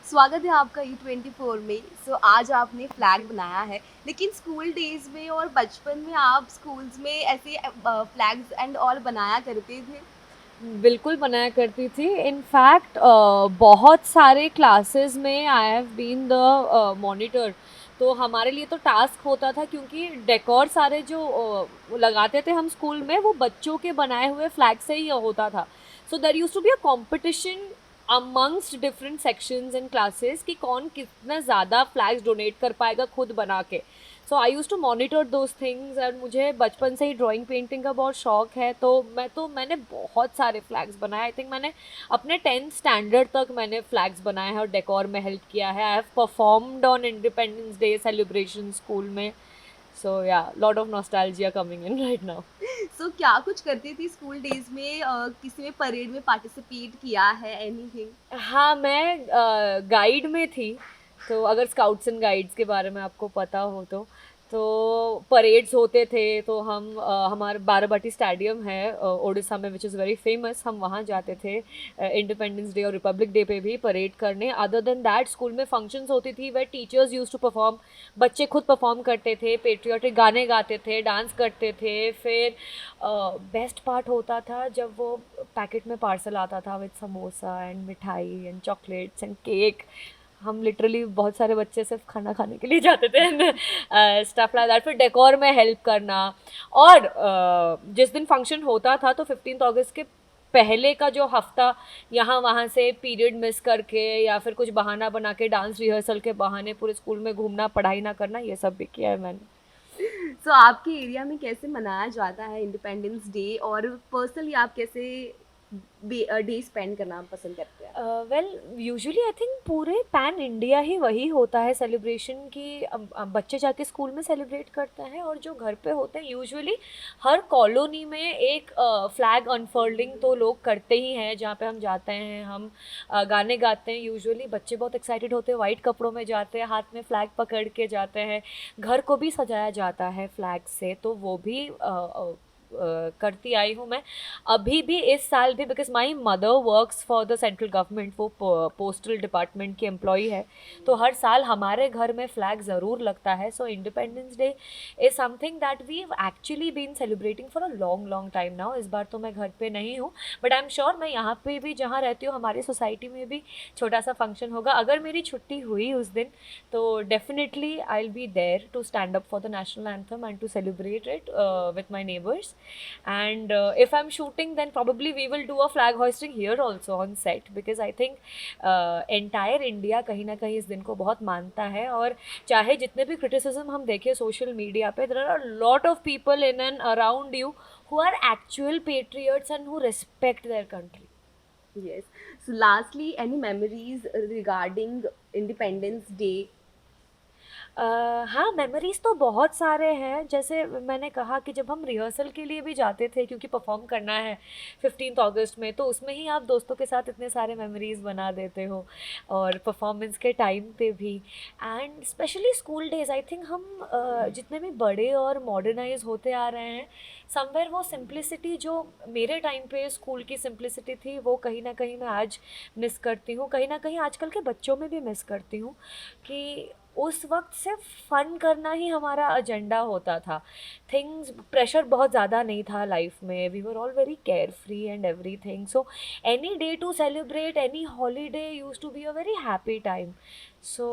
स्वागत है आपका E24 में। आज आपने फ्लैग बनाया है, लेकिन स्कूल डेज़ में और बचपन में आप स्कूल्स में ऐसे फ्लैग्स एंड ऑल बनाया करते थे? बिल्कुल बनाया करती थी। इनफैक्ट बहुत सारे क्लासेस में I have been the monitor. तो हमारे लिए तो टास्क होता था, क्योंकि डेकोर सारे जो वो लगाते थे हम स्कूल में, वो बच्चों के बनाए हुए फ्लैग से ही होता था। So there used to be a competition amongst different sections and classes कि कौन कितना ज़्यादा फ्लैग्स डोनेट कर पाएगा खुद बना के। So I use to monitor those things. और मुझे बचपन से ही ड्राइंग पेंटिंग का बहुत शौक है, तो मैंने बहुत सारे फ्लैग्स बनाए। आई थिंक मैंने अपने 10th स्टैंडर्ड तक मैंने फ्लैग्स बनाए हैं और डेकोर में हेल्प किया है। I have performed on independence day celebration school में। सो या, lot of nostalgia coming in right now. क्या कुछ करती थी स्कूल डेज़ में? किसी में परेड में पार्टिसिपेट किया है, एनीथिंग? हाँ, मैं गाइड में थी। तो अगर स्काउट्स एंड गाइड्स के बारे में आपको पता हो तो परेड्स होते थे। तो हम हमारे बाराबाटी स्टेडियम है उड़ीसा में, विच इज़ वेरी फेमस। हम वहाँ जाते थे इंडिपेंडेंस डे और रिपब्लिक डे पे भी परेड करने। अदर देन दैट, स्कूल में फंक्शंस होती थी वे टीचर्स यूज टू परफॉर्म। बच्चे खुद परफॉर्म करते थे, पेट्रियाटिक गाने गाते थे, डांस करते थे। फिर बेस्ट पार्ट होता था जब वो पैकेट में पार्सल आता था विद समोसा एंड मिठाई एंड चॉकलेट्स एंड केक। हम लिटरली बहुत सारे बच्चे सिर्फ खाना खाने के लिए जाते थे एंड स्टफ लाइक दैट। फिर डेकोर में हेल्प करना। और जिस दिन फंक्शन होता था तो 15th अगस्त के पहले का जो हफ्ता, यहाँ वहाँ से पीरियड मिस करके या फिर कुछ बहाना बना के डांस रिहर्सल के बहाने पूरे स्कूल में घूमना, पढ़ाई ना करना, ये सब भी किया है मैंने। आपके एरिया में कैसे मनाया जाता है इंडिपेंडेंस डे, और पर्सनली आप कैसे डे स्पेंड करना पसंद करते हैं? वेल, यूजुअली आई थिंक पूरे पैन इंडिया ही वही होता है सेलिब्रेशन की। बच्चे जाके स्कूल में सेलिब्रेट करते हैं, और जो घर पे होते हैं यूजुअली हर कॉलोनी में एक फ्लैग अनफर्लिंग तो लोग करते ही हैं। जहाँ पे हम जाते हैं, हम गाने गाते हैं। यूजुअली बच्चे बहुत एक्साइटेड होते हैं, वाइट कपड़ों में जाते हैं, हाथ में फ्लैग पकड़ के जाते हैं। घर को भी सजाया जाता है फ्लैग से, तो वो भी करती आई हूँ मैं अभी भी, इस साल भी। Because my mother works for the central government, वो पोस्टल डिपार्टमेंट की एम्प्लॉई है। तो हर साल हमारे घर में फ्लैग ज़रूर लगता है। So independence day is something that we actually been celebrating for a long long time now. इस बार तो मैं घर पे नहीं हूँ, बट आई एम श्योर मैं यहाँ पे भी जहाँ रहती हूँ हमारी सोसाइटी में भी छोटा सा फंक्शन होगा। अगर मेरी छुट्टी हुई उस दिन तो definitely I will be there to stand up for the national anthem and to celebrate it with my neighbours. And if I'm shooting, then probably we will do a flag hoisting here also on set, because I think entire India कहीं ना कहीं इस दिन को बहुत मानता है। और चाहे जितने भी क्रिटिसिज्म हम देखें सोशल मीडिया पे, there are a lot of people in and around you who are actual patriots and who respect their country. Yes. Lastly, any memories regarding Independence Day? हाँ, मेमोरीज तो बहुत सारे हैं। जैसे मैंने कहा कि जब हम रिहर्सल के लिए भी जाते थे, क्योंकि परफॉर्म करना है 15th अगस्त में, तो उसमें ही आप दोस्तों के साथ इतने सारे मेमोरीज बना देते हो, और परफॉर्मेंस के टाइम पे भी। And specially school days, I think हम जितने भी बड़े और मॉडर्नाइज होते आ रहे हैं, समवेयर वो सिंप्लिसिटी जो मेरे टाइम पे स्कूल की सिंप्लिसिटी थी, वो कहीं ना कहीं मैं आज मिस करती हूँ। कहीं ना कहीं आजकल के बच्चों में भी मिस करती हूँ कि उस वक्त सिर्फ फन करना ही हमारा एजेंडा होता था। थिंग्स, प्रेशर बहुत ज़्यादा नहीं था लाइफ में। We were all very carefree and everything. So any day to celebrate, any holiday use to be a very happy time. So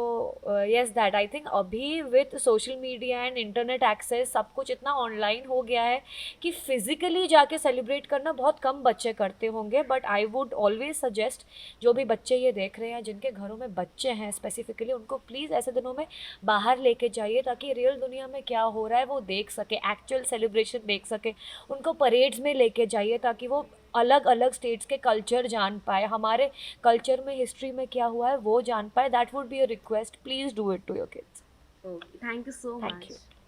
yes, that I think अभी with social media and internet access सब कुछ इतना online हो गया है कि physically जाके celebrate करना बहुत कम बच्चे करते होंगे। But I would always suggest, जो भी बच्चे ये देख रहे हैं जिनके घरों में बच्चे हैं स्पेसिफिकली, उनको प्लीज़ ऐसे दिनों में बाहर लेके जाइए, ताकि रियल दुनिया में क्या हो रहा है वो देख सके, एक्चुअल सेलिब्रेशन देख सके। उनको परेड्स में लेके जाइए ताकि वो अलग अलग स्टेट्स के कल्चर जान पाए, हमारे कल्चर में हिस्ट्री में क्या हुआ है वो जान पाए। That would be a request, please do it to your kids. Okay, thank you so thank you. much.